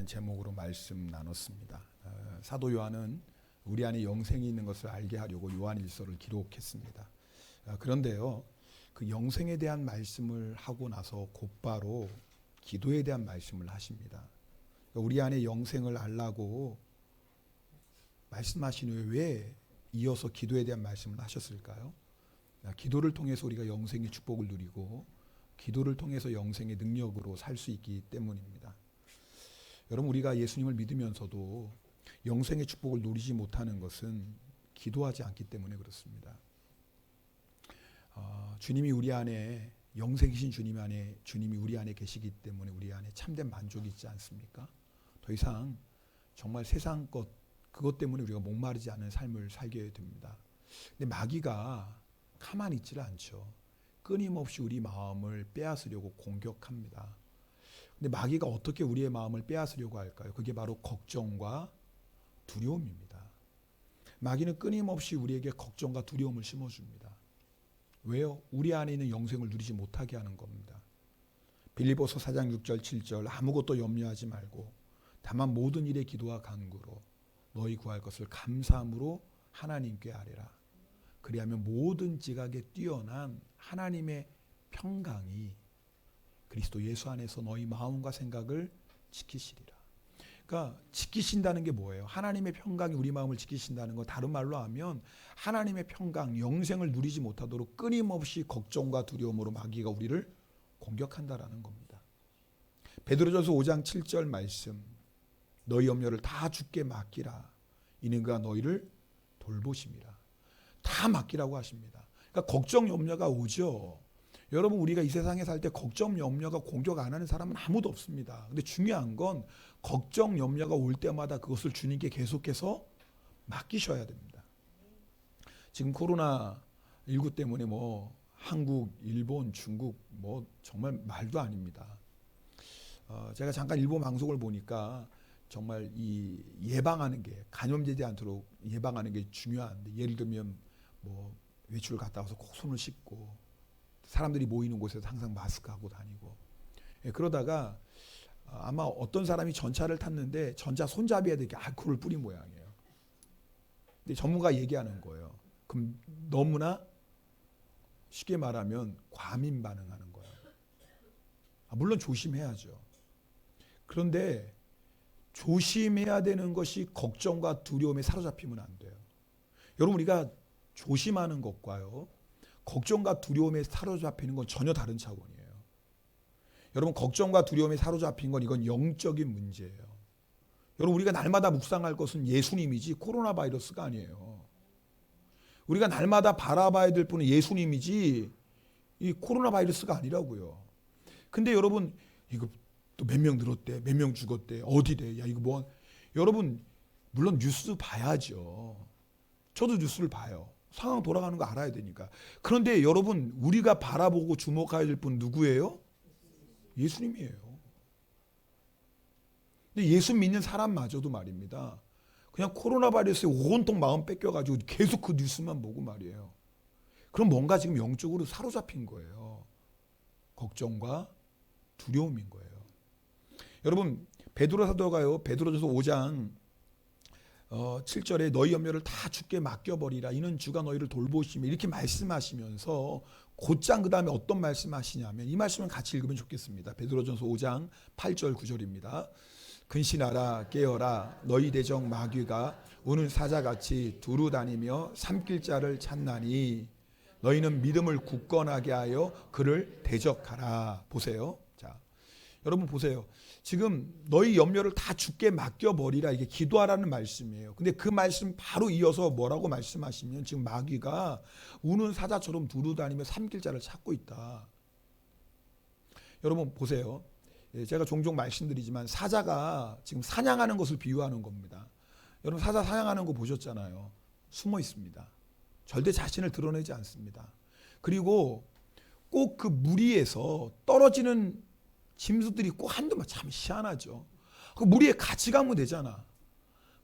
제목으로 말씀 나눴습니다. 사도 요한은 우리 안에 영생이 있는 것을 알게 하려고 요한일서를 기록했습니다. 그런데요, 그 영생에 대한 말씀을 하고 나서 곧바로 기도에 대한 말씀을 하십니다. 우리 안에 영생을 알라고 말씀하신 후에 왜 이어서 기도에 대한 말씀을 하셨을까요? 기도를 통해서 우리가 영생의 축복을 누리고 기도를 통해서 영생의 능력으로 살 수 있기 때문입니다. 여러분, 우리가 예수님을 믿으면서도 영생의 축복을 누리지 못하는 것은 기도하지 않기 때문에 그렇습니다. 주님이 우리 안에, 영생이신 주님이 우리 안에 계시기 때문에 우리 안에 참된 만족이 있지 않습니까? 더 이상 정말 세상 것, 그것 때문에 우리가 목마르지 않은 삶을 살게 됩니다. 근데 마귀가 가만히 있지를 않죠. 끊임없이 우리 마음을 빼앗으려고 공격합니다. 근데 마귀가 어떻게 우리의 마음을 빼앗으려고 할까요? 그게 바로 걱정과 두려움입니다. 마귀는 끊임없이 우리에게 걱정과 두려움을 심어줍니다. 왜요? 우리 안에 있는 영생을 누리지 못하게 하는 겁니다. 빌립보서 4장 6절 7절 아무것도 염려하지 말고 다만 모든 일에 기도와 간구로 너희 구할 것을 감사함으로 하나님께 아뢰라. 그리하면 모든 지각에 뛰어난 하나님의 평강이 그리스도 예수 안에서 너희 마음과 생각을 지키시리라. 그러니까 지키신다는 게 뭐예요? 하나님의 평강이 우리 마음을 지키신다는 거, 다른 말로 하면 하나님의 평강, 영생을 누리지 못하도록 끊임없이 걱정과 두려움으로 마귀가 우리를 공격한다라는 겁니다. 베드로전서 5장 7절 말씀, 너희 염려를 다 주께 맡기라. 이는 그가 너희를 돌보심이라. 다 맡기라고 하십니다. 그러니까 걱정, 염려가 오죠. 여러분, 우리가 이 세상에 살 때 걱정, 염려가 공격 안 하는 사람은 아무도 없습니다. 근데 중요한 건 걱정, 염려가 올 때마다 그것을 주님께 계속해서 맡기셔야 됩니다. 지금 코로나19 때문에 한국, 일본, 중국 정말 말도 아닙니다. 제가 잠깐 일본 방송을 보니까 정말 이 예방하는 게, 감염되지 않도록 예방하는 게 중요한데, 예를 들면 외출을 갔다 와서 꼭 손을 씻고 사람들이 모이는 곳에서 항상 마스크 하고 다니고, 그러다가 아마 어떤 사람이 전차를 탔는데 전차 손잡이에 이렇게 알코올을 뿌린 모양이에요. 근데 전문가 얘기하는 거예요. 그럼 너무나 쉽게 말하면 과민 반응하는 거예요. 물론 조심해야죠. 그런데 조심해야 되는 것이 걱정과 두려움에 사로잡히면 안 돼요. 여러분, 우리가 조심하는 것과요, 걱정과 두려움에 사로잡히는 건 전혀 다른 차원이에요. 여러분, 걱정과 두려움에 사로잡힌 건 이건 영적인 문제예요. 여러분, 우리가 날마다 묵상할 것은 예수님이지 코로나 바이러스가 아니에요. 우리가 날마다 바라봐야 될 분은 예수님이지 이 코로나 바이러스가 아니라고요. 근데 여러분, 이거 또 몇 명 늘었대, 몇 명 죽었대, 어디래, 야 이거 여러분, 물론 뉴스 봐야죠. 저도 뉴스를 봐요. 상황 돌아가는 거 알아야 되니까. 그런데 여러분, 우리가 바라보고 주목해야 될 분 누구예요? 예수님이에요. 근데 예수 믿는 사람마저도 말입니다, 그냥 코로나 바이러스에 온통 마음 뺏겨가지고 계속 그 뉴스만 보고 말이에요. 그럼 뭔가 지금 영적으로 사로잡힌 거예요. 걱정과 두려움인 거예요. 여러분, 베드로 사도가요, 베드로전서 5장 7절에 너희 염려를 다 주께 맡겨버리라. 이는 주가 너희를 돌보시며, 이렇게 말씀하시면서 곧장 그 다음에 어떤 말씀하시냐면, 이 말씀을 같이 읽으면 좋겠습니다. 베드로전서 5장 8절 9절입니다. 근신하라, 깨어라. 너희 대적 마귀가 우는 사자같이 두루 다니며 삼킬 자를 찾나니 너희는 믿음을 굳건하게 하여 그를 대적하라. 보세요. 자, 여러분 보세요. 지금 너희 염려를 다 주께 맡겨버리라, 이게 기도하라는 말씀이에요. 근데 그 말씀 바로 이어서 뭐라고 말씀하시면, 지금 마귀가 우는 사자처럼 두루 다니며 삼킬 자를 찾고 있다. 여러분 보세요. 제가 종종 말씀드리지만 사자가 지금 사냥하는 것을 비유하는 겁니다. 여러분, 사자 사냥하는 거 보셨잖아요. 숨어 있습니다. 절대 자신을 드러내지 않습니다. 그리고 꼭 그 무리에서 떨어지는 짐승들이 꼭 한두만, 참 희한하죠. 그 무리에 같이 가면 되잖아.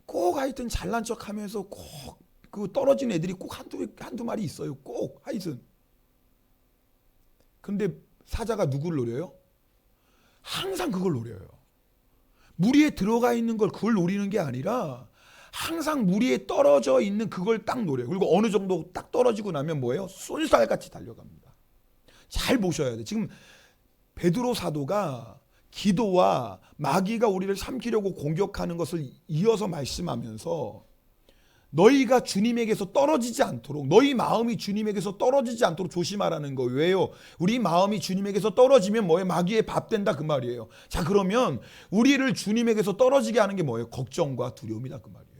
꼭 하여튼 잘난 척 하면서 꼭 그 떨어진 애들이 꼭 한두 마리 있어요. 꼭 하여튼. 근데 사자가 누굴 노려요? 항상 그걸 노려요. 물 위에 들어가 있는 걸 그걸 노리는 게 아니라 항상 물 위에 떨어져 있는 그걸 딱 노려요. 그리고 어느 정도 딱 떨어지고 나면 뭐예요? 쏜살같이 달려갑니다. 잘 보셔야 돼요. 지금 베드로 사도가 기도와 마귀가 우리를 삼키려고 공격하는 것을 이어서 말씀하면서 너희가 주님에게서 떨어지지 않도록, 너희 마음이 주님에게서 떨어지지 않도록 조심하라는 거예요. 왜요? 우리 마음이 주님에게서 떨어지면 뭐예요? 마귀의 밥 된다 그 말이에요. 자, 그러면 우리를 주님에게서 떨어지게 하는 게 뭐예요? 걱정과 두려움이다 그 말이에요.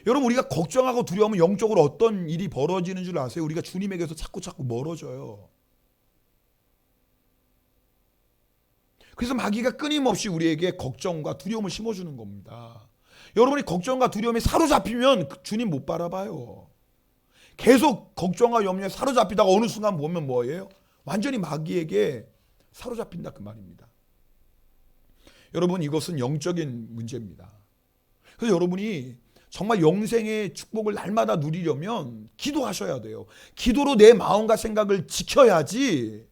여러분, 우리가 걱정하고 두려우면 영적으로 어떤 일이 벌어지는 줄 아세요? 우리가 주님에게서 자꾸 멀어져요. 그래서 마귀가 끊임없이 우리에게 걱정과 두려움을 심어주는 겁니다. 여러분이 걱정과 두려움에 사로잡히면 주님 못 바라봐요. 계속 걱정과 염려에 사로잡히다가 어느 순간 보면 뭐예요? 완전히 마귀에게 사로잡힌다 그 말입니다. 여러분, 이것은 영적인 문제입니다. 그래서 여러분이 정말 영생의 축복을 날마다 누리려면 기도하셔야 돼요. 기도로 내 마음과 생각을 지켜야지.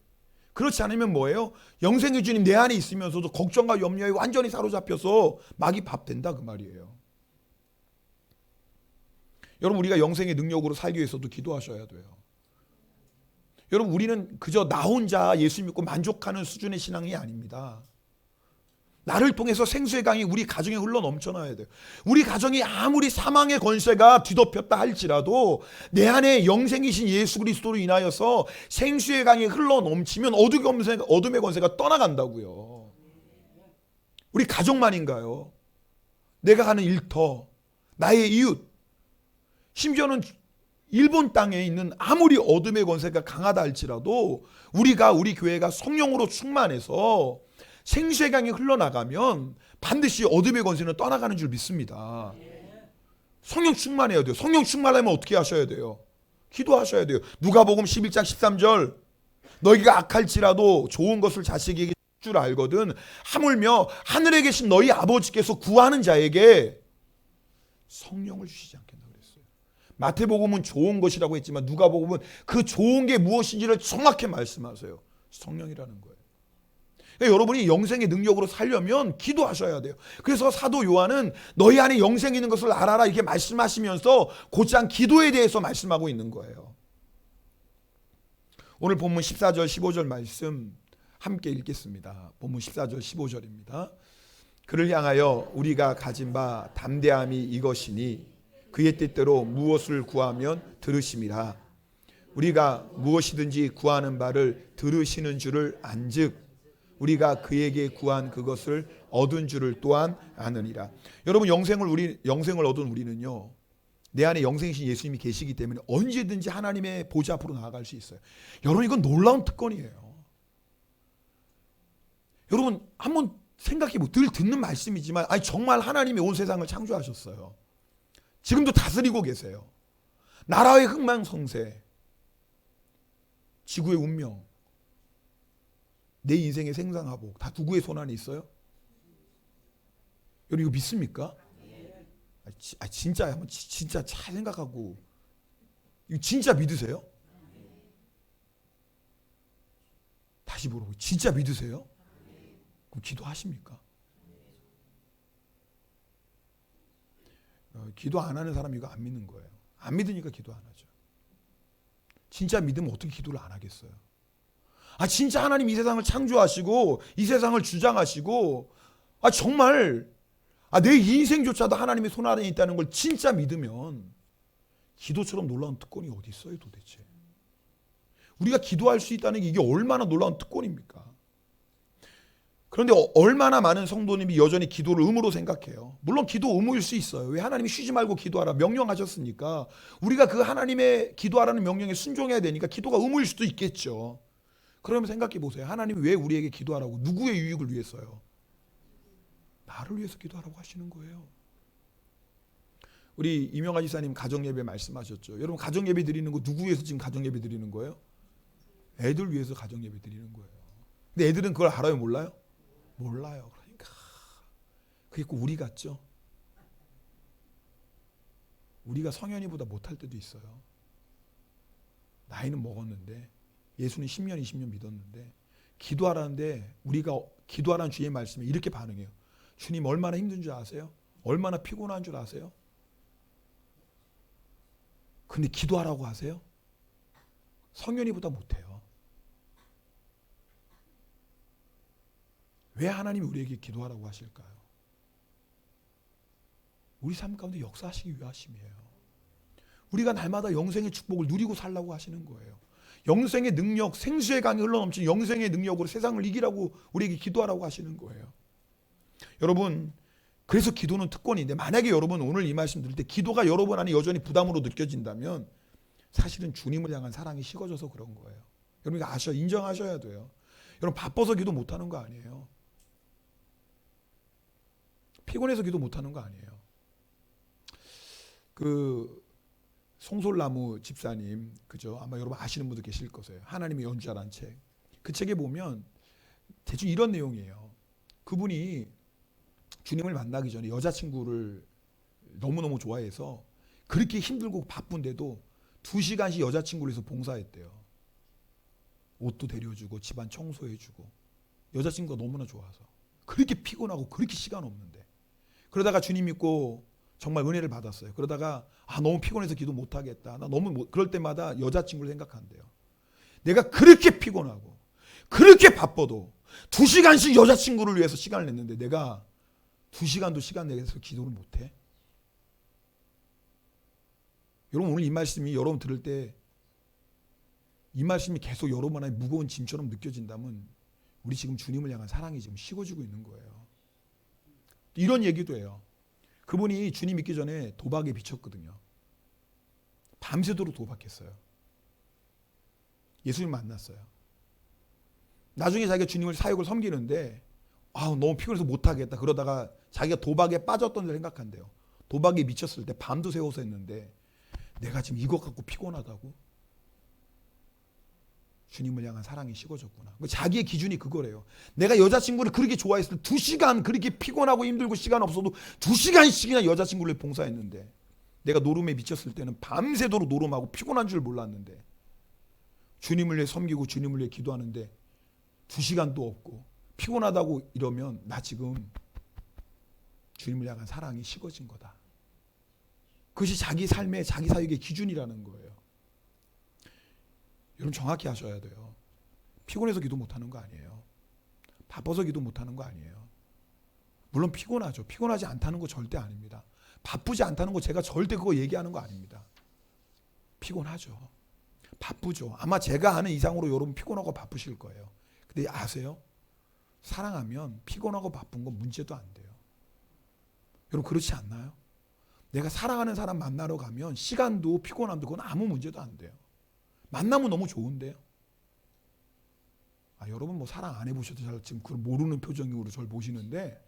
그렇지 않으면 뭐예요? 영생의 주님 내 안에 있으면서도 걱정과 염려에 완전히 사로잡혀서 마귀 밥 된다 그 말이에요. 여러분, 우리가 영생의 능력으로 살기 위해서도 기도하셔야 돼요. 여러분, 우리는 그저 나 혼자 예수 믿고 만족하는 수준의 신앙이 아닙니다. 나를 통해서 생수의 강이 우리 가정에 흘러 넘쳐나야 돼요. 우리 가정이 아무리 사망의 권세가 뒤덮였다 할지라도 내 안에 영생이신 예수 그리스도로 인하여서 생수의 강이 흘러 넘치면 어둠의 권세가 떠나간다고요. 우리 가족만인가요? 내가 가는 일터, 나의 이웃, 심지어는 일본 땅에 있는 아무리 어둠의 권세가 강하다 할지라도 우리 교회가 성령으로 충만해서 생수의 강이 흘러나가면 반드시 어둠의 권세는 떠나가는 줄 믿습니다. 성령 충만해야 돼요. 성령 충만하면 어떻게 하셔야 돼요? 기도하셔야 돼요. 누가복음 11장 13절 너희가 악할지라도 좋은 것을 자식에게 줄 알거든 하물며 하늘에 계신 너희 아버지께서 구하는 자에게 성령을 주시지 않겠나 그랬어요. 마태복음은 좋은 것이라고 했지만 누가복음은 그 좋은 게 무엇인지를 정확히 말씀하세요. 성령이라는 거예요. 그러니까 여러분이 영생의 능력으로 살려면 기도하셔야 돼요. 그래서 사도 요한은 너희 안에 영생이 있는 것을 알아라 이렇게 말씀하시면서 곧장 기도에 대해서 말씀하고 있는 거예요. 오늘 본문 14절 15절 말씀 함께 읽겠습니다. 본문 14절 15절입니다. 그를 향하여 우리가 가진 바 담대함이 이것이니 그의 뜻대로 무엇을 구하면 들으심이라. 우리가 무엇이든지 구하는 바를 들으시는 줄을 안즉 우리가 그에게 구한 그것을 얻은 줄을 또한 아느니라. 여러분, 영생을 얻은 우리는요, 내 안에 영생이신 예수님이 계시기 때문에 언제든지 하나님의 보좌 앞으로 나아갈 수 있어요. 여러분, 이건 놀라운 특권이에요. 여러분, 한번 생각해보고 늘 듣는 말씀이지만 정말 하나님이 온 세상을 창조하셨어요. 지금도 다스리고 계세요. 나라의 흥망성쇠, 지구의 운명, 내 인생의 생사화복 다 누구의 손 안에 있어요? 여러분, 이거 믿습니까? 진짜 한번 진짜 잘 생각하고 이거 진짜 믿으세요? 다시 물어보고 진짜 믿으세요? 그럼 기도하십니까? 기도 안 하는 사람이 이거 안 믿는 거예요. 안 믿으니까 기도 안 하죠. 진짜 믿으면 어떻게 기도를 안 하겠어요? 진짜 하나님 이 세상을 창조하시고 이 세상을 주장하시고 정말 내 인생조차도 하나님의 손 안에 있다는 걸 진짜 믿으면 기도처럼 놀라운 특권이 어디 있어요 도대체? 우리가 기도할 수 있다는 게 이게 얼마나 놀라운 특권입니까? 그런데 얼마나 많은 성도님이 여전히 기도를 의무로 생각해요. 물론 기도 의무일 수 있어요. 왜? 하나님이 쉬지 말고 기도하라 명령하셨으니까 우리가 그 하나님의 기도하라는 명령에 순종해야 되니까 기도가 의무일 수도 있겠죠. 그러면 생각해 보세요. 하나님이 왜 우리에게 기도하라고, 누구의 유익을 위해서요? 나를 위해서 기도하라고 하시는 거예요. 우리 이명아 지사님 가정예배 말씀하셨죠. 여러분, 가정예배 드리는 거 누구 위해서 지금 가정예배 드리는 거예요? 애들 위해서 가정예배 드리는 거예요. 근데 애들은 그걸 알아요, 몰라요? 몰라요. 그러니까 그게 꼭 우리 같죠? 우리가 성현이보다 못할 때도 있어요. 나이는 먹었는데 예수는 10년 20년 믿었는데 기도하라는데 우리가 기도하라는 주의 말씀에 이렇게 반응해요. 주님 얼마나 힘든 줄 아세요? 얼마나 피곤한 줄 아세요? 근데 기도하라고 하세요? 성현이보다 못해요. 왜 하나님이 우리에게 기도하라고 하실까요? 우리 삶 가운데 역사하시기 위하심이에요. 우리가 날마다 영생의 축복을 누리고 살라고 하시는 거예요. 영생의 능력, 생수의 강이 흘러넘치는 영생의 능력으로 세상을 이기라고 우리에게 기도하라고 하시는 거예요. 여러분, 그래서 기도는 특권인데 만약에 여러분 오늘 이 말씀 들을 때 기도가 여러분 안에 여전히 부담으로 느껴진다면 사실은 주님을 향한 사랑이 식어져서 그런 거예요. 여러분 이거 인정하셔야 돼요. 여러분 바빠서 기도 못하는 거 아니에요. 피곤해서 기도 못하는 거 아니에요. 송솔나무 집사님, 그죠? 아마 여러분 아시는 분도 계실 거예요. 하나님의 연주자라는 책. 그 책에 보면 대충 이런 내용이에요. 그분이 주님을 만나기 전에 여자친구를 너무너무 좋아해서 그렇게 힘들고 바쁜데도 2시간씩 여자친구를 위해서 봉사했대요. 옷도 데려주고 집안 청소해주고 여자친구가 너무나 좋아서 그렇게 피곤하고 그렇게 시간 없는데 그러다가 주님 믿고 정말 은혜를 받았어요. 그러다가 너무 피곤해서 기도 못하겠다. 나 너무 그럴 때마다 여자친구를 생각한대요. 내가 그렇게 피곤하고 그렇게 바빠도 2시간씩 여자친구를 위해서 시간을 냈는데 내가 2시간도 시간 내서 기도를 못해? 여러분 오늘 이 말씀이 여러분 들을 때 이 말씀이 계속 여러분 안에 무거운 짐처럼 느껴진다면 우리 지금 주님을 향한 사랑이 지금 식어지고 있는 거예요. 이런 얘기도 해요. 그분이 주님 믿기 전에 도박에 미쳤거든요. 밤새도록 도박했어요. 예수님 만났어요. 나중에 자기가 주님을 사역을 섬기는데 너무 피곤해서 못하겠다. 그러다가 자기가 도박에 빠졌던 걸 생각한대요. 도박에 미쳤을 때 밤도 새워서 했는데 내가 지금 이것 갖고 피곤하다고? 주님을 향한 사랑이 식어졌구나. 자기의 기준이 그거래요. 내가 여자친구를 그렇게 좋아했을 때 2시간 그렇게 피곤하고 힘들고 시간 없어도 2시간씩이나 여자친구를 봉사했는데 내가 노름에 미쳤을 때는 밤새도록 노름하고 피곤한 줄 몰랐는데 주님을 위해 섬기고 주님을 위해 기도하는데 2시간도 없고 피곤하다고 이러면 나 지금 주님을 향한 사랑이 식어진 거다. 그것이 자기 삶의 자기 사역의 기준이라는 거예요. 여러분 정확히 하셔야 돼요. 피곤해서 기도 못하는 거 아니에요. 바빠서 기도 못하는 거 아니에요. 물론 피곤하죠. 피곤하지 않다는 거 절대 아닙니다. 바쁘지 않다는 거 제가 절대 그거 얘기하는 거 아닙니다. 피곤하죠. 바쁘죠. 아마 제가 아는 이상으로 여러분 피곤하고 바쁘실 거예요. 근데 아세요? 사랑하면 피곤하고 바쁜 건 문제도 안 돼요. 여러분 그렇지 않나요? 내가 사랑하는 사람 만나러 가면 시간도 피곤함도 그건 아무 문제도 안 돼요. 만나면 너무 좋은데요. 여러분 사랑 안 해보셔도 잘 지금 그걸 모르는 표정으로 저를 보시는데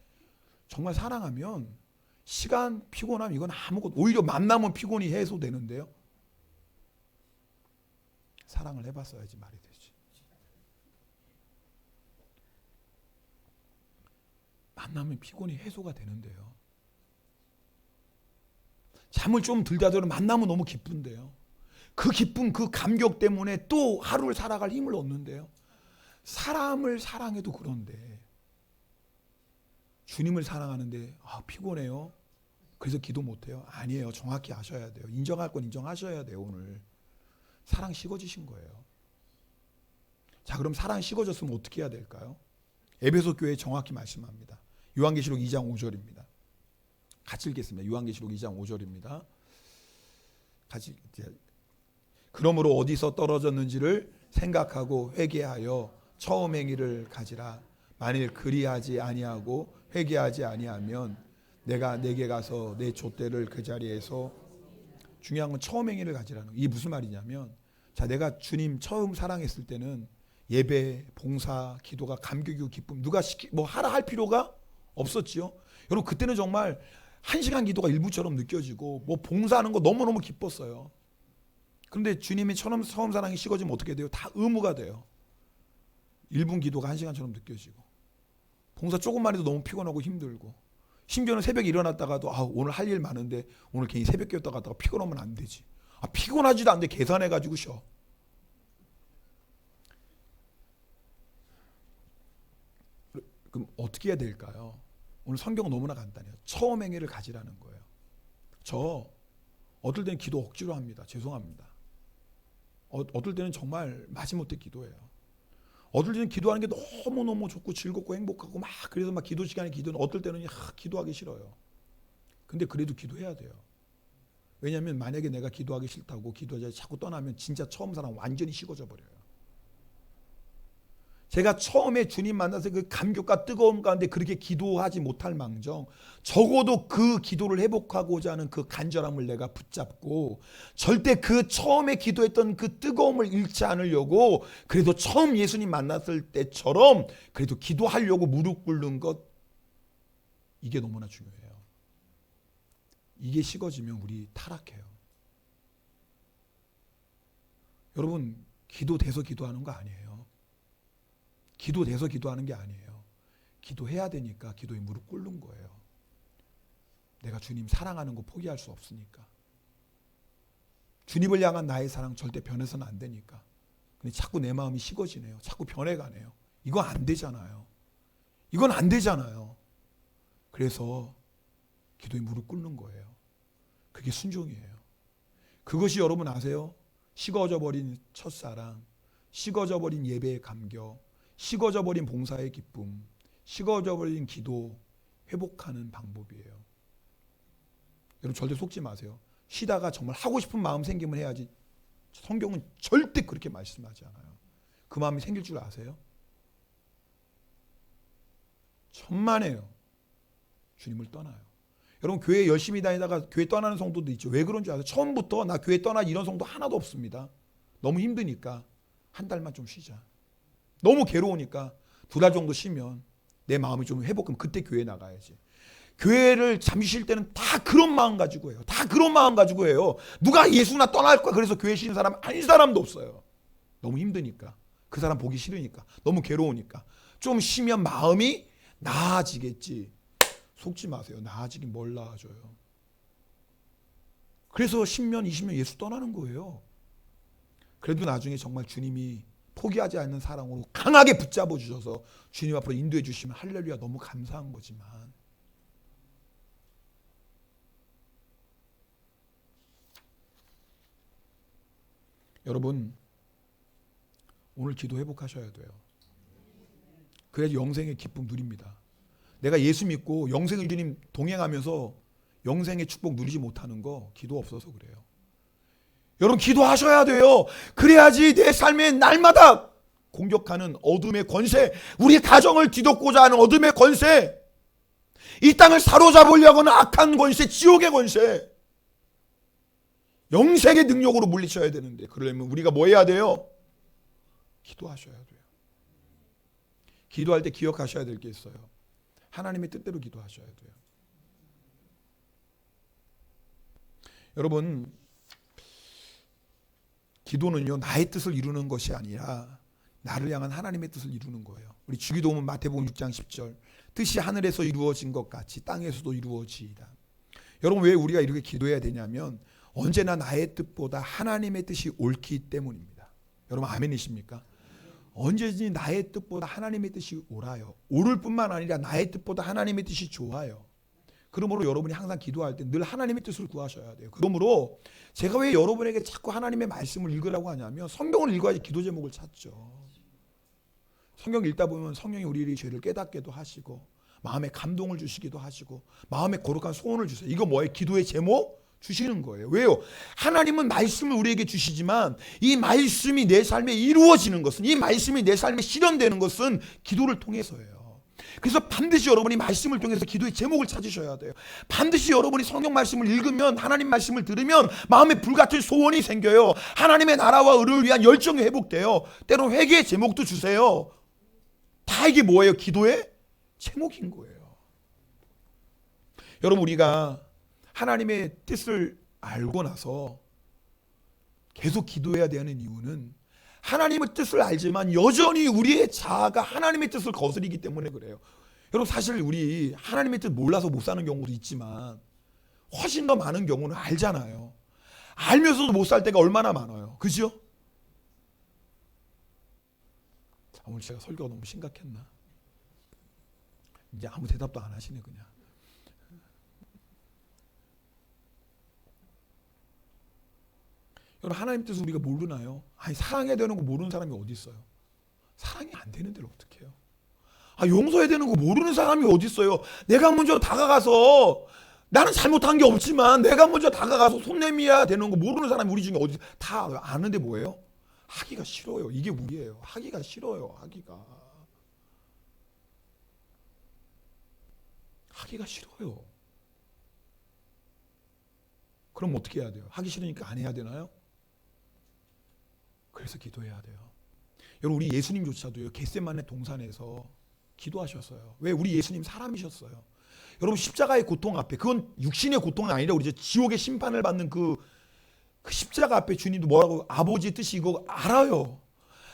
정말 사랑하면 시간, 피곤함 이건 아무것도 오히려 만나면 피곤이 해소되는데요. 사랑을 해봤어야지 말이 되지. 만나면 피곤이 해소가 되는데요. 잠을 좀 들다 들어 만나면 너무 기쁜데요. 그 기쁨, 그 감격 때문에 또 하루를 살아갈 힘을 얻는데요. 사람을 사랑해도 그런데 주님을 사랑하는데 피곤해요. 그래서 기도 못해요. 아니에요. 정확히 아셔야 돼요. 인정할 건 인정하셔야 돼요. 오늘 사랑 식어지신 거예요. 자, 그럼 사랑 식어졌으면 어떻게 해야 될까요? 에베소 교회에 정확히 말씀합니다. 요한계시록 2장 5절입니다. 같이 읽겠습니다. 요한계시록 2장 5절입니다. 같이 그러므로 어디서 떨어졌는지를 생각하고 회개하여 처음 행위를 가지라. 만일 그리하지 아니하고 회개하지 아니하면 내가 내게 가서 내 촛대를 그 자리에서 중요한 건 처음 행위를 가지라는 거. 이게 무슨 말이냐면 내가 주님 처음 사랑했을 때는 예배, 봉사, 기도가 감격이고 기쁨 누가 하라 할 필요가 없었지요. 여러분 그때는 정말 1시간 기도가 일부처럼 느껴지고 봉사하는 거 너무너무 기뻤어요. 그런데 주님이 처음 사랑이 식어지면 어떻게 돼요? 다 의무가 돼요. 1분 기도가 1시간처럼 느껴지고 봉사 조금만 해도 너무 피곤하고 힘들고 심지어는 새벽에 일어났다가도 오늘 할 일 많은데 오늘 괜히 새벽 기도 갔다가 피곤하면 안 되지. 피곤하지도 않는데 계산해가지고 쉬어. 그럼 어떻게 해야 될까요? 오늘 성경은 너무나 간단해요. 처음 행위를 가지라는 거예요. 저 어떨 때는 기도 억지로 합니다. 죄송합니다. 어떨 때는 정말 마지못해 기도해요. 어떨 때는 기도하는 게 너무너무 좋고 즐겁고 행복하고 막 그래서 막 기도 시간에 기도는 어떨 때는 기도하기 싫어요. 근데 그래도 기도해야 돼요. 왜냐하면 만약에 내가 기도하기 싫다고 기도하자 자꾸 떠나면 진짜 처음 사람 완전히 식어져 버려요. 제가 처음에 주님 만나서 그 감격과 뜨거움 가운데 그렇게 기도하지 못할 망정 적어도 그 기도를 회복하고자 하는 그 간절함을 내가 붙잡고 절대 그 처음에 기도했던 그 뜨거움을 잃지 않으려고 그래도 처음 예수님 만났을 때처럼 그래도 기도하려고 무릎 꿇는 것, 이게 너무나 중요해요. 이게 식어지면 우리 타락해요. 여러분, 기도돼서 기도하는 거 아니에요. 기도돼서 기도하는 게 아니에요. 기도해야 되니까 기도에 무릎 꿇는 거예요. 내가 주님 사랑하는 거 포기할 수 없으니까. 주님을 향한 나의 사랑 절대 변해서는 안 되니까. 근데 자꾸 내 마음이 식어지네요. 자꾸 변해가네요. 이거 안 되잖아요. 이건 안 되잖아요. 그래서 기도에 무릎 꿇는 거예요. 그게 순종이에요. 그것이 여러분 아세요? 식어져 버린 첫사랑, 식어져 버린 예배의 감격, 식어져 버린 봉사의 기쁨, 식어져 버린 기도 회복하는 방법이에요. 여러분 절대 속지 마세요. 쉬다가 정말 하고 싶은 마음 생기면 해야지. 성경은 절대 그렇게 말씀하지 않아요. 그 마음이 생길 줄 아세요? 천만에요. 주님을 떠나요. 여러분 교회 열심히 다니다가 교회 떠나는 성도도 있죠. 왜 그런 줄 아세요? 처음부터 나 교회 떠나 이런 성도 하나도 없습니다. 너무 힘드니까 한 달만 좀 쉬자. 너무 괴로우니까 2달 정도 쉬면 내 마음이 좀 회복하면 그때 교회 나가야지. 교회를 잠시 쉴 때는 다 그런 마음 가지고 해요. 다 그런 마음 가지고 해요. 누가 예수나 떠날 거야 그래서 교회 쉬는 사람 한 사람도 없어요. 너무 힘드니까. 그 사람 보기 싫으니까. 너무 괴로우니까. 좀 쉬면 마음이 나아지겠지. 속지 마세요. 나아지긴 뭘 나아져요. 그래서 10년 20년 예수 떠나는 거예요. 그래도 나중에 정말 주님이 포기하지 않는 사랑으로 강하게 붙잡아 주셔서 주님 앞으로 인도해 주시면 할렐루야 너무 감사한 거지만 여러분 오늘 기도 회복하셔야 돼요. 그래야 영생의 기쁨 누립니다. 내가 예수 믿고 영생을 주님 동행하면서 영생의 축복 누리지 못하는 거 기도 없어서 그래요. 여러분 기도하셔야 돼요. 그래야지 내 삶에 날마다 공격하는 어둠의 권세, 우리 가정을 뒤덮고자 하는 어둠의 권세, 이 땅을 사로잡으려고 하는 악한 권세, 지옥의 권세, 영생의 능력으로 물리쳐야 되는데 그러려면 우리가 뭐 해야 돼요? 기도하셔야 돼요. 기도할 때 기억하셔야 될 게 있어요. 하나님의 뜻대로 기도하셔야 돼요. 여러분 기도는요 나의 뜻을 이루는 것이 아니라 나를 향한 하나님의 뜻을 이루는 거예요. 우리 주기도문 마태복음 6장 10절 뜻이 하늘에서 이루어진 것 같이 땅에서도 이루어지이다. 여러분 왜 우리가 이렇게 기도해야 되냐면 언제나 나의 뜻보다 하나님의 뜻이 옳기 때문입니다. 여러분 아멘이십니까? 언제든지 나의 뜻보다 하나님의 뜻이 옳아요. 옳을 뿐만 아니라 나의 뜻보다 하나님의 뜻이 좋아요. 그러므로 여러분이 항상 기도할 때 늘 하나님의 뜻을 구하셔야 돼요. 그러므로 제가 왜 여러분에게 자꾸 하나님의 말씀을 읽으라고 하냐면 성경을 읽어야지 기도 제목을 찾죠. 성경 읽다 보면 성령이 우리의 죄를 깨닫게도 하시고 마음에 감동을 주시기도 하시고 마음에 거룩한 소원을 주세요. 이거 뭐예요? 기도의 제목 주시는 거예요. 왜요? 하나님은 말씀을 우리에게 주시지만 이 말씀이 내 삶에 이루어지는 것은, 이 말씀이 내 삶에 실현되는 것은 기도를 통해서예요. 그래서 반드시 여러분이 말씀을 통해서 기도의 제목을 찾으셔야 돼요. 반드시 여러분이 성경 말씀을 읽으면, 하나님 말씀을 들으면 마음에 불같은 소원이 생겨요. 하나님의 나라와 의를 위한 열정이 회복돼요. 때로 회개의 제목도 주세요. 다 이게 뭐예요? 기도의 제목인 거예요. 여러분 우리가 하나님의 뜻을 알고 나서 계속 기도해야 되는 이유는 하나님의 뜻을 알지만 여전히 우리의 자아가 하나님의 뜻을 거스리기 때문에 그래요. 여러분 사실 우리 하나님의 뜻 몰라서 못 사는 경우도 있지만 훨씬 더 많은 경우는 알잖아요. 알면서도 못 살 때가 얼마나 많아요. 그죠? 오늘 제가 설교가 너무 심각했나? 이제 아무 대답도 안 하시네 그냥. 여러분 하나님 뜻을 우리가 모르나요? 아니 사랑해야 되는 거 모르는 사람이 어디 있어요? 사랑이 안 되는 데를 어떻게 해요? 용서해야 되는 거 모르는 사람이 어디 있어요? 내가 먼저 다가가서 나는 잘못한 게 없지만 내가 먼저 다가가서 손 내밀어야 되는 거 모르는 사람이 우리 중에 어디 다 아는데 뭐예요? 하기가 싫어요. 이게 우리예요. 하기가 싫어요. 하기가 싫어요. 그럼 어떻게 해야 돼요? 하기 싫으니까 안 해야 되나요? 그래서 기도해야 돼요. 여러분 우리 예수님조차도요 겟세마네 동산에서 기도하셨어요. 왜? 우리 예수님 사람이셨어요. 여러분 십자가의 고통 앞에, 그건 육신의 고통이 아니라 우리 이제 지옥의 심판을 받는 그 십자가 앞에 주님도 뭐라고, 아버지의 뜻이 이거 알아요.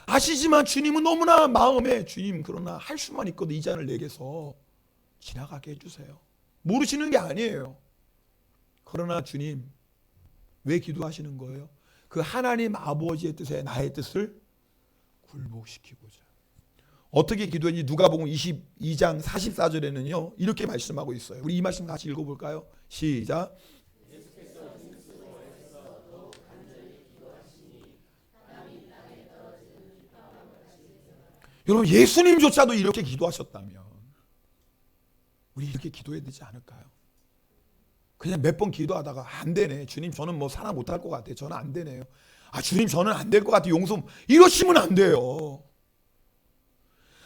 아시지만 주님은 너무나 마음에, 주님 그러나 할 수만 있거든 이 잔을 내게서 지나가게 해주세요. 모르시는 게 아니에요. 그러나 주님 왜 기도하시는 거예요? 그 하나님 아버지의 뜻에 나의 뜻을 굴복시키고자. 어떻게 기도했는지 누가복음 22장 44절에는요 이렇게 말씀하고 있어요. 우리 이 말씀 같이 읽어볼까요? 시작. 여러분 예수님조차도 이렇게 기도하셨다면 우리 이렇게 기도해야 되지 않을까요? 그냥 몇 번 기도하다가 안 되네. 주님 저는 뭐 사랑 못할 것 같아요. 저는 안 되네요. 주님 저는 안 될 것 같아요. 용서. 이러시면 안 돼요.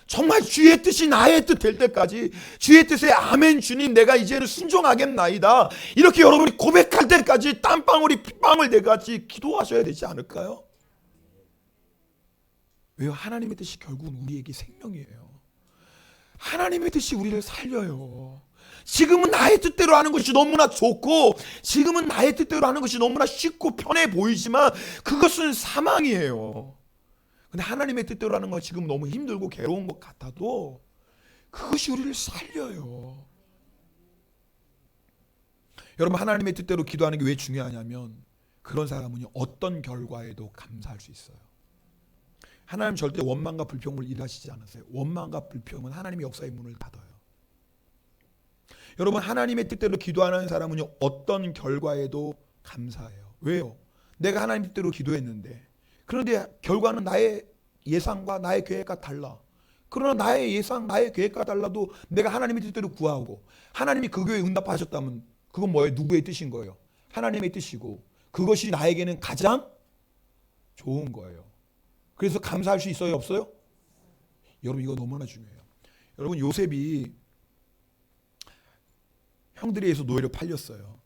정말 주의 뜻이 나의 뜻 될 때까지 주의 뜻에 아멘 주님 내가 이제는 순종하겠나이다. 이렇게 여러분이 고백할 때까지 땀방울이 핏방울 되같이 기도하셔야 되지 않을까요? 왜요? 하나님의 뜻이 결국은 우리에게 생명이에요. 하나님의 뜻이 우리를 살려요. 지금은 나의 뜻대로 하는 것이 너무나 좋고 지금은 나의 뜻대로 하는 것이 너무나 쉽고 편해 보이지만 그것은 사망이에요. 근데 하나님의 뜻대로 하는 건 지금 너무 힘들고 괴로운 것 같아도 그것이 우리를 살려요. 여러분 하나님의 뜻대로 기도하는 게 왜 중요하냐면 그런 사람은 어떤 결과에도 감사할 수 있어요. 하나님 절대 원망과 불평을 일하시지 않으세요. 원망과 불평은 하나님의 역사의 문을 닫아요. 여러분 하나님의 뜻대로 기도하는 사람은 어떤 결과에도 감사해요. 왜요? 내가 하나님 뜻대로 기도했는데 그런데 결과는 나의 예상과 나의 계획과 달라. 그러나 나의 예상, 나의 계획과 달라도 내가 하나님의 뜻대로 구하고 하나님이 그 교회에 응답하셨다면 그건 뭐예요? 누구의 뜻인 거예요? 하나님의 뜻이고 그것이 나에게는 가장 좋은 거예요. 그래서 감사할 수 있어요? 없어요? 여러분 이거 너무나 중요해요. 여러분 요셉이 형들에 의해서 노예로 팔렸어요.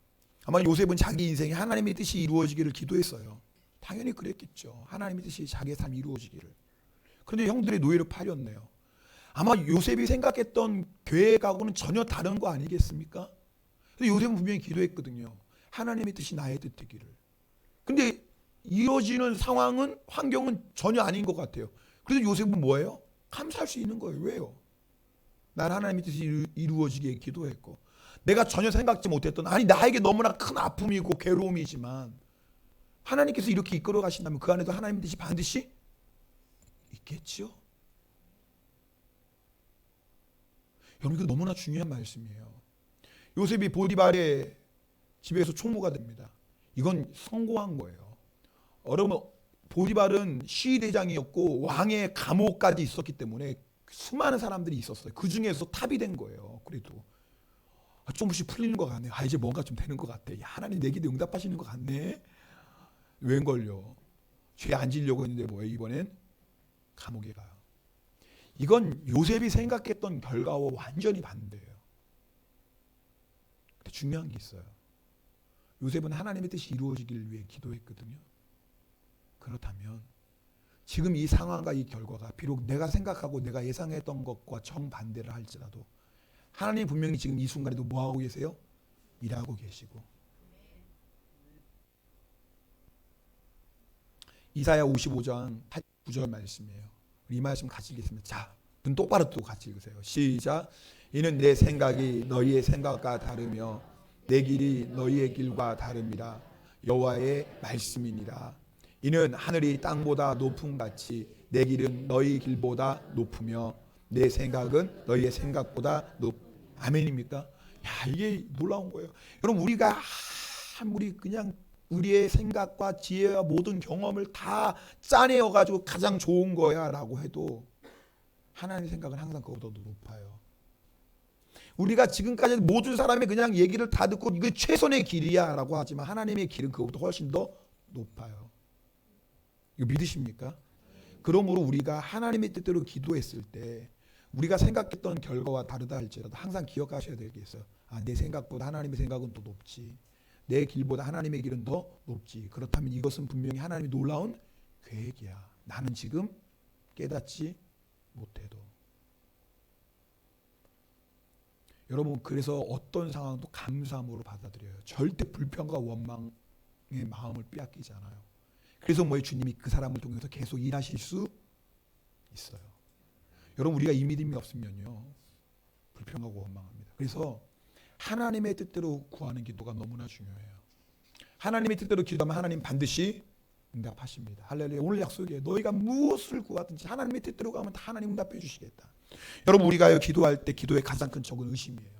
아마 요셉은 자기 인생에 하나님의 뜻이 이루어지기를 기도했어요. 당연히 그랬겠죠. 하나님의 뜻이 자기의 삶이 이루어지기를. 그런데 형들의 노예로 팔렸네요. 아마 요셉이 생각했던 계획하고는 전혀 다른 거 아니겠습니까? 근데 요셉은 분명히 기도했거든요. 하나님의 뜻이 나의 뜻 되기를. 근데 이루어지는 상황은 환경은 전혀 아닌 것 같아요. 그래서 요셉은 뭐예요? 감사할 수 있는 거예요. 왜요? 난 하나님의 뜻이 이루어지기에 기도했고 내가 전혀 생각지 못했던 나에게 너무나 큰 아픔이고 괴로움이지만 하나님께서 이렇게 이끌어 가신다면 그 안에도 하나님의 뜻이 반드시 있겠죠. 여러분 이거 너무나 중요한 말씀이에요. 요셉이 보디발의 집에서 총무가 됩니다. 이건 성공한 거예요. 여러분 보디발은 시위대장이었고 왕의 감옥까지 있었기 때문에 수많은 사람들이 있었어요. 그 중에서 탑이 된 거예요. 그래도 조금씩 풀리는 것 같네. 이제 뭔가 좀 되는 것 같아. 하나님 내 기도 응답하시는 것 같네. 웬걸요? 죄 안 지려고 했는데 뭐예요? 이번엔 감옥에 가요. 이건 요셉이 생각했던 결과와 완전히 반대예요. 근데 중요한 게 있어요. 요셉은 하나님의 뜻이 이루어지기를 위해 기도했거든요. 그렇다면 지금 이 상황과 이 결과가 비록 내가 생각하고 내가 예상했던 것과 정반대를 할지라도 하나님 분명히 지금 이 순간에도 뭐하고 계세요? 일하고 계시고. 이사야 55장 9절 말씀이에요. 이 말씀 같이 읽겠습니다. 자, 눈 똑바로 뜨고 같이 읽으세요. 시작. 이는 내 생각이 너희의 생각과 다르며 내 길이 너희의 길과 다릅니다. 여호와의 말씀이니라. 이는 하늘이 땅보다 높음 같이 내 길은 너희 길보다 높으며 내 생각은 너희의 생각보다 높. 아멘입니까? 야, 이게 놀라운 거예요. 여러분, 우리가 아무리 그냥 우리의 생각과 지혜와 모든 경험을 다 짜내어 가지고 가장 좋은 거야 라고 해도 하나님의 생각은 항상 그거보다 높아요. 우리가 지금까지 모든 사람이 그냥 얘기를 다 듣고 이게 최선의 길이야 라고 하지만 하나님의 길은 그거보다 훨씬 더 높아요. 이거 믿으십니까? 그러므로 우리가 하나님의 뜻대로 기도했을 때 우리가 생각했던 결과와 다르다 할지라도 항상 기억하셔야 될 게 있어요. 내 생각보다 하나님의 생각은 더 높지. 내 길보다 하나님의 길은 더 높지. 그렇다면 이것은 분명히 하나님의 놀라운 계획이야. 나는 지금 깨닫지 못해도. 여러분, 그래서 어떤 상황도 감사함으로 받아들여요. 절대 불평과 원망의 마음을 빼앗기지 않아요. 그래서 주님이 그 사람을 통해서 계속 일하실 수 있어요. 여러분, 우리가 이 믿음이 없으면요 불평하고 원망합니다. 그래서 하나님의 뜻대로 구하는 기도가 너무나 중요해요. 하나님의 뜻대로 기도하면 하나님 반드시 응답하십니다. 할렐루야. 오늘 약속이에요. 너희가 무엇을 구하든지 하나님의 뜻대로 가면 다 하나님 응답해 주시겠다. 여러분, 우리가 기도할 때 기도의 가장 큰 적은 의심이에요.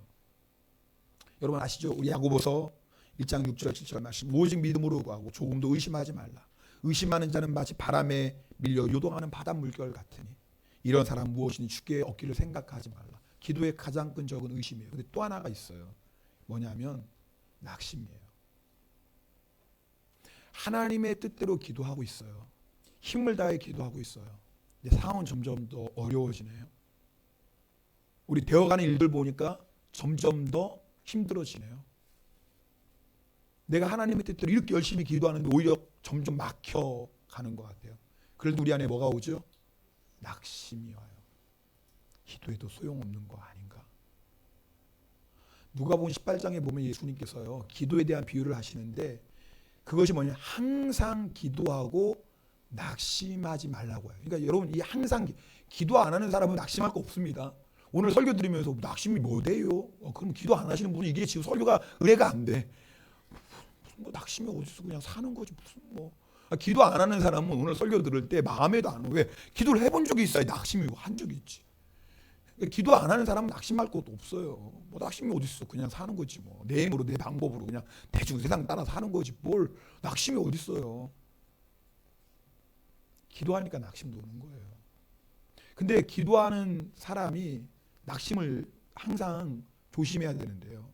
여러분 아시죠? 우리 야고보서 1장 6절 7절 말씀. 오직 믿음으로 구하고 조금도 의심하지 말라. 의심하는 자는 마치 바람에 밀려 요동하는 바닷물결 같으니 이런 사람 무엇이니 주께 얻기를 생각하지 말라. 기도의 가장 큰 적은 의심이에요. 근데 또 하나가 있어요. 뭐냐면 낙심이에요. 하나님의 뜻대로 기도하고 있어요. 힘을 다해 기도하고 있어요. 근데 상황은 점점 더 어려워지네요. 우리 되어가는 일들 보니까 점점 더 힘들어지네요. 내가 하나님의 뜻대로 이렇게 열심히 기도하는데 오히려 점점 막혀가는 것 같아요. 그래도 우리 안에 뭐가 오죠? 낙심이 와요. 기도해도 소용없는 거 아닌가? 누가복음 18장에 보면 예수님께서요 기도에 대한 비유를 하시는데 그것이 뭐냐? 항상 기도하고 낙심하지 말라고 해요. 그러니까 여러분, 이 항상 기도 안 하는 사람은 낙심할 거 없습니다. 오늘 설교 들으면서 낙심이 뭐대요? 그럼 기도 안 하시는 분은 이게 지금 설교가 의뢰가 안 돼. 무슨 낙심이 어디서 그냥 사는 거지 무슨 기도 안 하는 사람은 오늘 설교 들을 때 마음에도 안 와. 왜? 기도를 해본 적이 있어야 낙심이 한 적이 있지. 기도 안 하는 사람은 낙심할 것도 없어요. 낙심이 어디 있어? 그냥 사는 거지 내 힘으로 내 방법으로 그냥 대충 세상 따라 사는 거지 뭘 낙심이 어디 있어요? 기도하니까 낙심도 오는 거예요. 근데 기도하는 사람이 낙심을 항상 조심해야 되는데요.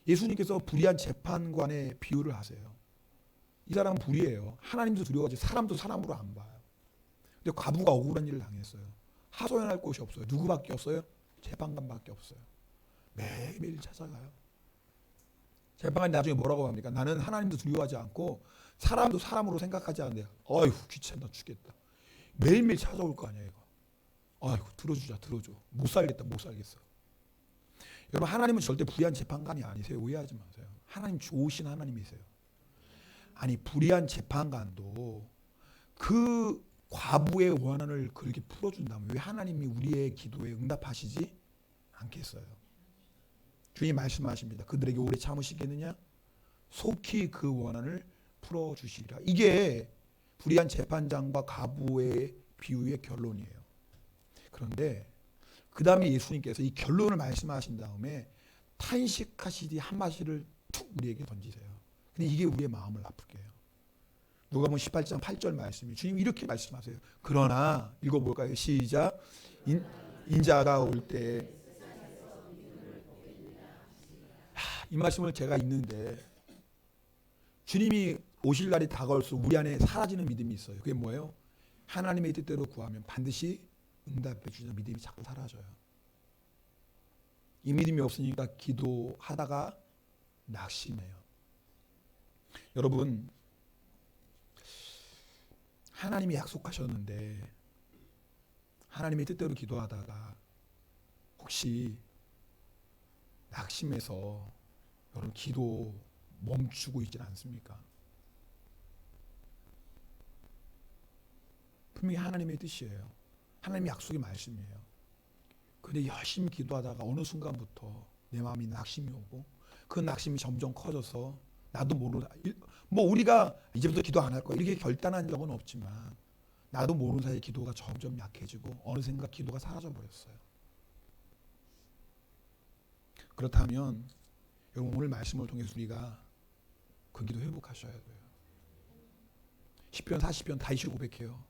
예수님께서 불의한 재판관의 비유를 하세요. 이 사람은 불의해요. 하나님도 두려워하지 사람도 사람으로 안 봐요. 근데 과부가 억울한 일을 당했어요. 하소연할 곳이 없어요. 누구밖에 없어요? 재판관밖에 없어요. 매일매일 찾아가요. 재판관이 나중에 뭐라고 합니까? 나는 하나님도 두려워하지 않고 사람도 사람으로 생각하지 않는데 아이고 귀찮다 죽겠다. 매일매일 찾아올 거 아니야 이거. 아이고 들어주자 들어줘. 못 살겠다 못 살겠어. 여러분, 하나님은 절대 불의한 재판관이 아니세요. 오해하지 마세요. 하나님 좋으신 하나님이세요. 아니 불의한 재판관도 그 과부의 원한을 그렇게 풀어준다면 왜 하나님이 우리의 기도에 응답하시지 않겠어요? 주님 말씀하십니다. 그들에게 오래 참으시겠느냐? 속히 그 원한을 풀어주시리라. 이게 불의한 재판장과 과부의 비유의 결론이에요. 그런데 그 다음에 예수님께서 이 결론을 말씀하신 다음에 탄식하시디 한마디를 툭 우리에게 던지세요. 근데 이게 우리의 마음을 아프게 해요. 누가복음 18장 8절 말씀이 주님 이렇게 말씀하세요. 그러나 읽어볼까요? 시작. 인자가 올 때 이 말씀을 제가 읽는데 주님이 오실 날이 다가올수록 우리 안에 사라지는 믿음이 있어요. 그게 뭐예요? 하나님의 뜻대로 구하면 반드시 응답해 주시는 믿음이 자꾸 사라져요. 이 믿음이 없으니까 기도하다가 낙심해요. 여러분, 하나님이 약속하셨는데 하나님의 뜻대로 기도하다가 혹시 낙심해서 여러분 기도 멈추고 있지 않습니까? 분명히 하나님의 뜻이에요. 하나님의 약속의 말씀이에요. 근데 열심히 기도하다가 어느 순간부터 내 마음이 낙심이 오고 그 낙심이 점점 커져서 나도 모르는 우리가 이제부터 기도 안 할 거야 이렇게 결단한 적은 없지만 나도 모르는 사이에 기도가 점점 약해지고 어느샌가 기도가 사라져 버렸어요. 그렇다면 여러분 오늘 말씀을 통해서 우리가 그 기도 회복하셔야 돼요. 시편 40편 다윗이 고백해요.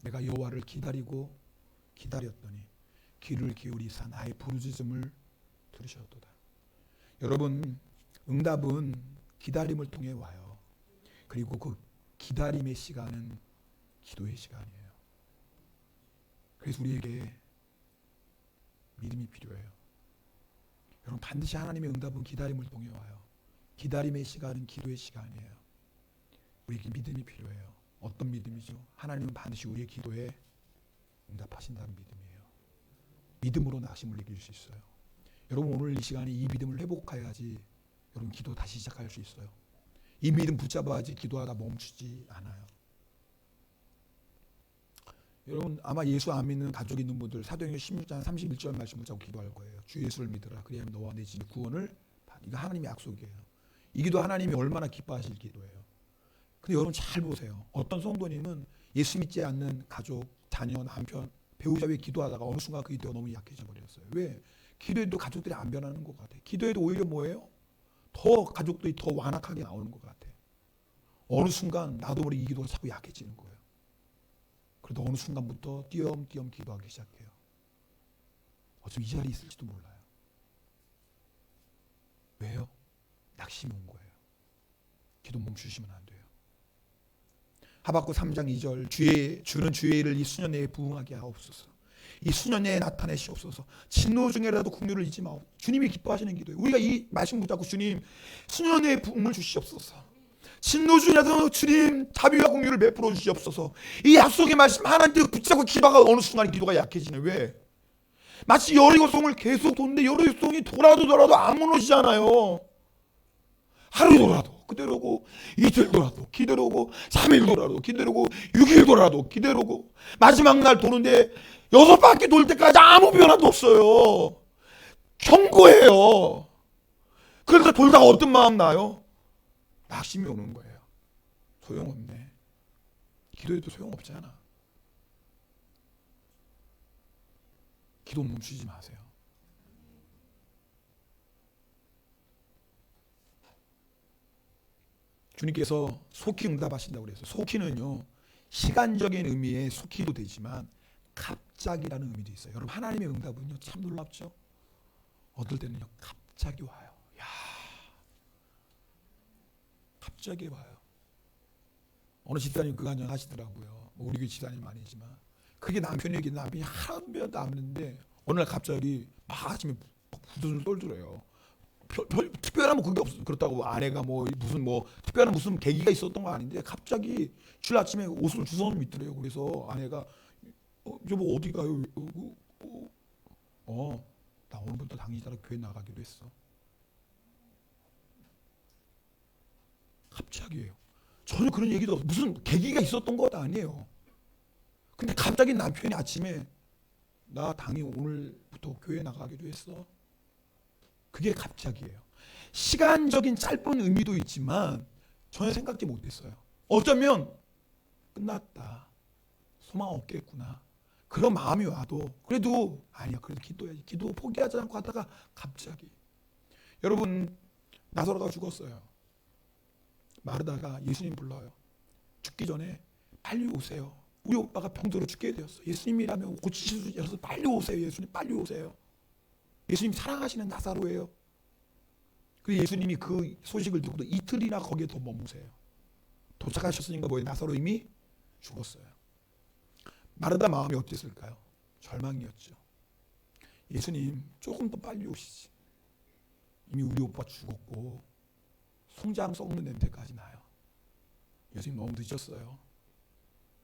내가 여호와를 기다리고 기다렸더니 귀를 기울이사 나의 부르짖음을 들으셨도다. 여러분 응답은 기다림을 통해 와요. 그리고 그 기다림의 시간은 기도의 시간이에요. 그래서 우리에게 믿음이 필요해요. 여러분 반드시 하나님의 응답은 기다림을 통해 와요. 기다림의 시간은 기도의 시간이에요. 우리에게 믿음이 필요해요. 어떤 믿음이죠? 하나님은 반드시 우리의 기도에 응답하신다는 믿음이에요. 믿음으로 낙심을 이길 수 있어요. 여러분 오늘 이 시간에 이 믿음을 회복해야지 여러분 기도 다시 시작할 수 있어요. 이 믿음 붙잡아야지 기도하다 멈추지 않아요. 여러분 아마 예수 안 믿는 가족이 있는 분들 사도행전 16장 31절 말씀 붙잡고 기도할 거예요. 주 예수를 믿으라. 그리하면 너와 내 집이 구원을 받. 이거 하나님의 약속이에요. 이 기도 하나님이 얼마나 기뻐하실 기도예요. 근데 여러분 잘 보세요. 어떤 성도님은 예수 믿지 않는 가족, 자녀, 남편, 배우자 위해 기도하다가 어느 순간 그 기도가 너무 약해져 버렸어요. 왜? 기도해도 가족들이 안 변하는 것 같아요. 기도해도 오히려 뭐예요? 더 가족들이 더 완악하게 나오는 것 같아요. 어느 순간 나도 모르게 이 기도가 자꾸 약해지는 거예요. 그래도 어느 순간부터 띄엄띄엄 기도하기 시작해요. 어차피 이 자리에 있을지도 몰라요. 왜요? 낙심이 온 거예요. 기도 멈추시면 안 돼요. 하박국 3장 2절 주는 주의 일을 이 수년 내에 부응하게 하옵소서. 이 수년 내에 나타내시옵소서. 진노 중에라도 긍휼을 잊지 마옵소서. 주님이 기뻐하시는 기도예요. 우리가 이 말씀 붙잡고 주님 수년 내에 부응을 주시옵소서. 진노 중에라도 주님 자비와 긍휼을 베풀어 주시옵소서. 이 약속의 말씀 하나님께 붙잡고 기도가 어느 순간 기도가 약해지네. 왜? 마치 여리고성을 계속 도는데 여리고성이 돌아도 안 무너지잖아요. 하루 돌아도 그대로고 이틀 돌아도 기대로고 3일 돌아도 기대로고 6일 돌아도 기대로고 마지막 날 도는데 6바퀴 돌 때까지 아무 변화도 없어요. 경고해요. 그래서 돌다가 어떤 마음 나요? 낙심이 오는 거예요. 소용없네. 기도해도 소용없잖아. 기도 멈추지 마세요. 주님께서 속히 응답하신다고 그랬어요. 속히는요 시간적인 의미의 속히도 되지만 갑자기라는 의미도 있어요. 여러분 하나님의 응답은요 참 놀랍죠. 어떨 때는요 갑자기 와요. 야, 갑자기 와요. 어느 집사님 그 간증 하시더라고요. 뭐 우리 교회 집사님 아니지만 그게 남편에게 남편이 하나도 안 했는데 어느 날 갑자기 막 아침에 부들을 떨더래요. 별 특별한 뭐 그게 없어. 그렇다고 아내가 뭐 무슨 뭐 특별한 무슨 계기가 있었던 거 아닌데 갑자기 주일 아침에 옷을 주워는 있더래요. 그래서 아내가 여보 어디 가요? 나 오늘부터 당신이 따라 교회 나가기로 했어. 갑자기예요. 전혀 그런 얘기도 없어. 무슨 계기가 있었던 것도 아니에요. 근데 갑자기 남편이 아침에 나 당이 오늘부터 교회 나가기로 했어. 그게 갑자기예요. 시간적인 짧은 의미도 있지만 전혀 생각지 못했어요. 어쩌면 끝났다. 소망 없겠구나. 그런 마음이 와도 그래도 아니야. 그래도 기도해야지. 기도 포기하지 않고 하다가 갑자기. 여러분 나사로가 죽었어요. 마르다가 예수님 불러요. 죽기 전에 빨리 오세요. 우리 오빠가 병들어 죽게 되었어. 예수님이라면 고치실 수 있어서 빨리 오세요. 예수님 빨리 오세요. 예수님 사랑하시는 나사로예요. 그리고 예수님이 그 소식을 듣고도 이틀이나 거기에 더 머무세요. 도착하셨으니까 뭐예요? 나사로 이미 죽었어요. 마르다 마음이 어땠을까요? 절망이었죠. 예수님 조금 더 빨리 오시지. 이미 우리 오빠 죽었고 송장 썩는 냄새까지 나요. 예수님 너무 늦었어요.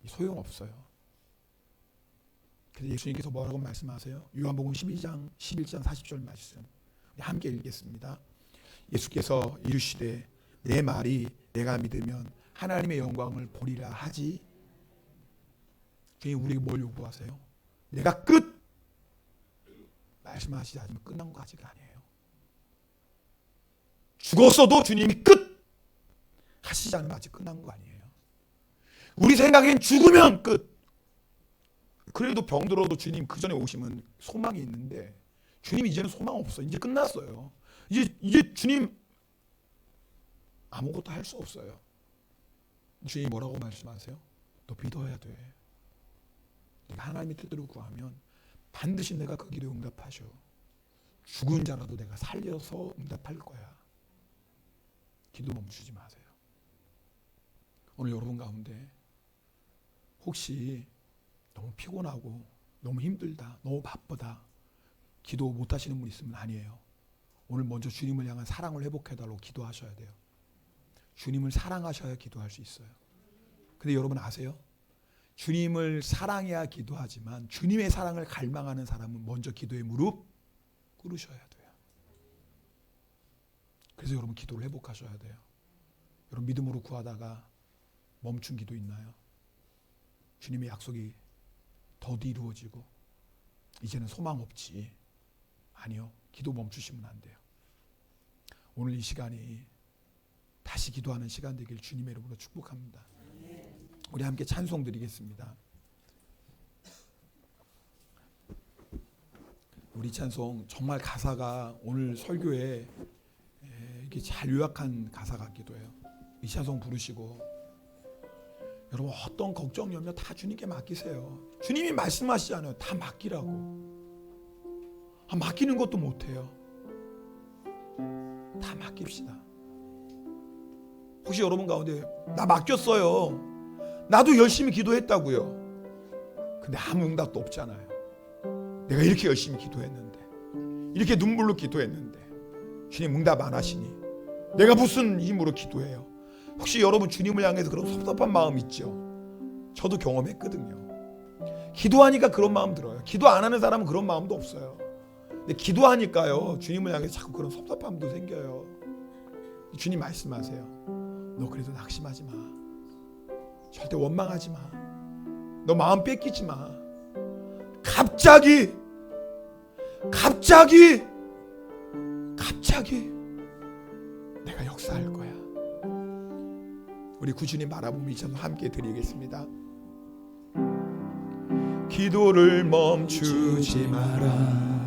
소용없어요. 그래서 예수님께서 뭐라고 말씀하세요? 요한복음 11장 40절 말씀 함께 읽겠습니다. 예수께서 이르시되 내 말이 내가 믿으면 하나님의 영광을 보리라 하지. 주님 우리에게 뭘 요구하세요? 내가 끝 말씀하시지 않으면 끝난 거 아직 아니에요. 죽었어도 주님이 끝 하시지 않으면 아직 끝난 거 아니에요. 우리 생각엔 죽으면 끝. 그래도 병들어도 주님 그 전에 오시면 소망이 있는데 주님 이제는 소망 없어. 이제 끝났어요. 이제 주님 아무것도 할 수 없어요. 주님 뭐라고 말씀하세요? 너 믿어야 돼. 네가 하나님의 뜻대로 구하면 반드시 내가 그 길에 응답하셔. 죽은 자라도 내가 살려서 응답할 거야. 기도 멈추지 마세요. 오늘 여러분 가운데 혹시 너무 피곤하고 너무 힘들다, 너무 바쁘다, 기도 못하시는 분 있으면 아니에요. 오늘 먼저 주님을 향한 사랑을 회복해달라고 기도하셔야 돼요. 주님을 사랑하셔야 기도할 수 있어요. 근데 여러분 아세요? 주님을 사랑해야 기도하지만 주님의 사랑을 갈망하는 사람은 먼저 기도에 무릎 꿇으셔야 돼요. 그래서 여러분 기도를 회복하셔야 돼요. 여러분 믿음으로 구하다가 멈춘 기도 있나요? 주님의 약속이 더디 이루어지고 이제는 소망 없지. 아니요. 기도 멈추시면 안 돼요. 오늘 이 시간이 다시 기도하는 시간 되길 주님의 이름으로 축복합니다. 우리 함께 찬송 드리겠습니다. 우리 찬송 정말 가사가 오늘 설교에 이렇게 잘 요약한 가사 같기도 해요. 이 찬송 부르시고 여러분 어떤 걱정 염려 다 주님께 맡기세요. 주님이 말씀하시잖아요. 다 맡기라고. 맡기는 것도 못해요. 다 맡깁시다. 혹시 여러분 가운데 나 맡겼어요. 나도 열심히 기도했다고요. 근데 아무 응답도 없잖아요. 내가 이렇게 열심히 기도했는데, 이렇게 눈물로 기도했는데 주님 응답 안 하시니 내가 무슨 힘으로 기도해요? 혹시 여러분 주님을 향해서 그런 섭섭한 마음 있죠? 저도 경험했거든요. 기도하니까 그런 마음 들어요. 기도 안 하는 사람은 그런 마음도 없어요. 근데 기도하니까요 주님을 향해서 자꾸 그런 섭섭함도 생겨요. 주님 말씀하세요. 너 그래도 낙심하지 마. 절대 원망하지 마. 너 마음 뺏기지 마. 갑자기 내가 역사할 거야. 우리 구주님 바라보며 이 찬송 함께 드리겠습니다. 기도를 멈추지 마라.